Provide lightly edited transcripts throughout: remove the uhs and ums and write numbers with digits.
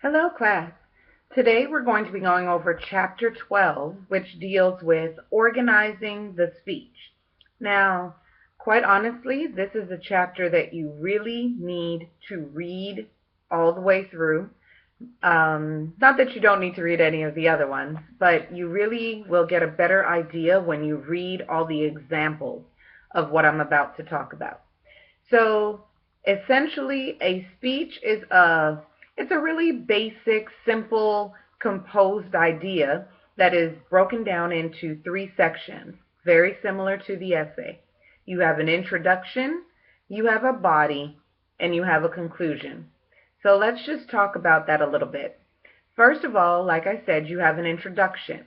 Hello, class. Today we're going to be going over Chapter 12, which deals with organizing the speech. Now, quite honestly, this is a chapter that you really need to read all the way through. Not that you don't need to read any of the other ones, but you really will get a better idea when you read all the examples of what I'm about to talk about. So essentially, a speech is it's a really basic, simple, composed idea that is broken down into three sections, very similar to the essay. You have an introduction, you have a body, and you have a conclusion. So let's just talk about that a little bit. First of all, like I said, you have an introduction,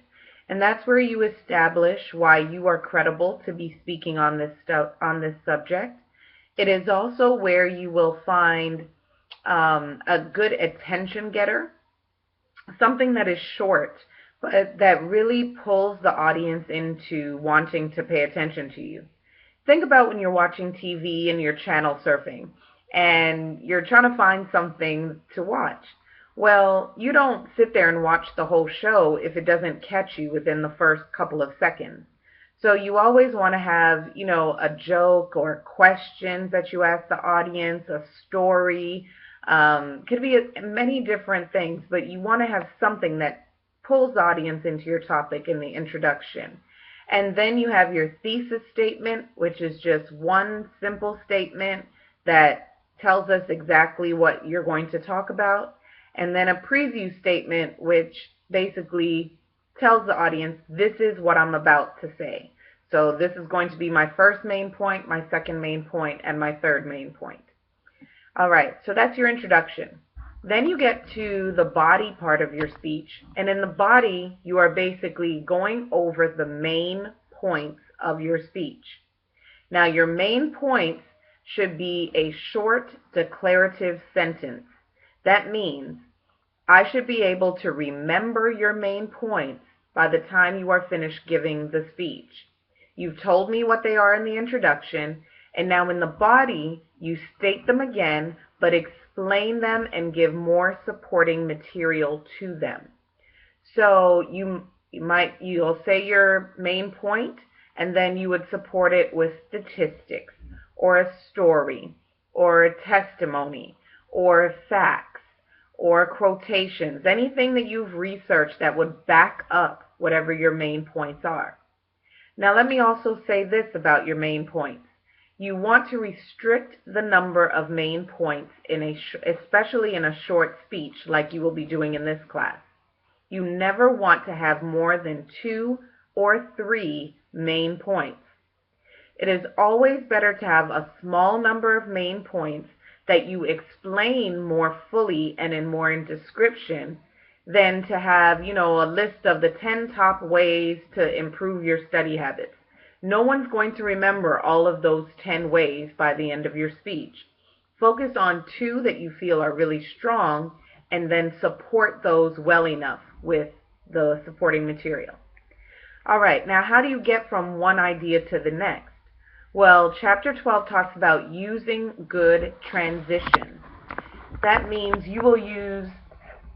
and that's where you establish why you are credible to be speaking on this subject. It is also where you will find a good attention getter, something that is short, but that really pulls the audience into wanting to pay attention to you. Think about when you're watching TV and you're channel surfing and you're trying to find something to watch. Well, you don't sit there and watch the whole show if it doesn't catch you within the first couple of seconds. So you always want to have, a joke or questions that you ask the audience, a story. Could be many different things, but you want to have something that pulls the audience into your topic in the introduction. And then you have your thesis statement, which is just one simple statement that tells us exactly what you're going to talk about. And then a preview statement, which basically tells the audience, this is what I'm about to say. So this is going to be my first main point, my second main point, and my third main point. All right, so that's your introduction. Then you get to the body part of your speech, and in the body, you are basically going over the main points of your speech. Now, your main points should be a short declarative sentence. That means I should be able to remember your main points by the time you are finished giving the speech. You've told me what they are in the introduction, and now in the body, you state them again, but explain them and give more supporting material to them. So you'll say your main point, and then you would support it with statistics, or a story, or a testimony, or facts, or quotations, anything that you've researched that would back up whatever your main points are. Now let me also say this about your main points. You want to restrict the number of main points, especially in a short speech like you will be doing in this class. You never want to have more than 2 or 3 main points. It is always better to have a small number of main points that you explain more fully and in description than to have, a list of the 10 top ways to improve your study habits. No one's going to remember all of those 10 ways by the end of your speech. Focus on 2 that you feel are really strong, and then support those well enough with the supporting material. All right, now how do you get from one idea to the next? Well, Chapter 12 talks about using good transitions. That means you will use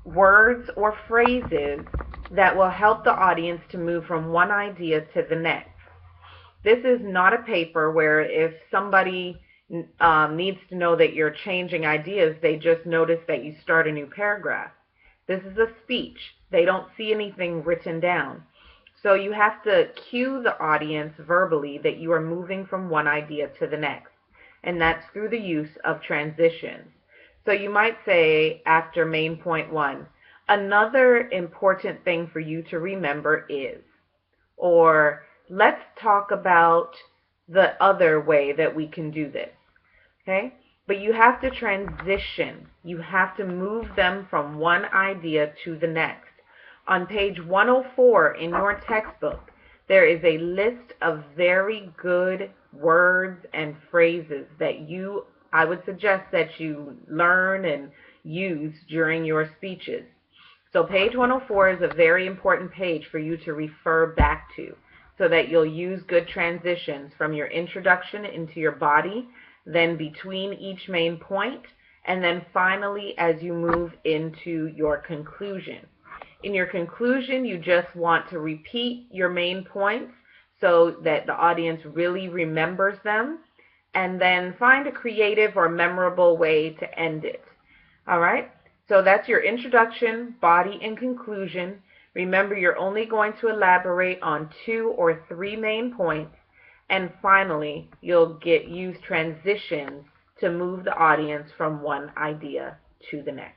words or phrases that will help the audience to move from one idea to the next. This is not a paper where if somebody needs to know that you're changing ideas, they just notice that you start a new paragraph. This is a speech. They don't see anything written down. So you have to cue the audience verbally that you are moving from one idea to the next, and that's through the use of transitions. So you might say after main point 1, another important thing for you to remember is, or let's talk about the other way that we can do this. Okay? But you have to transition. You have to move them from one idea to the next. On page 104 in your textbook, there is a list of very good words and phrases that I would suggest that you learn and use during your speeches. So page 104 is a very important page for you to refer back to so that you'll use good transitions from your introduction into your body, then between each main point, and then finally as you move into your conclusion. In your conclusion, you just want to repeat your main points so that the audience really remembers them, and then find a creative or memorable way to end it. All right? So that's your introduction, body, and conclusion. Remember, you're only going to elaborate on 2 or 3 main points, and finally, you'll use transitions to move the audience from one idea to the next.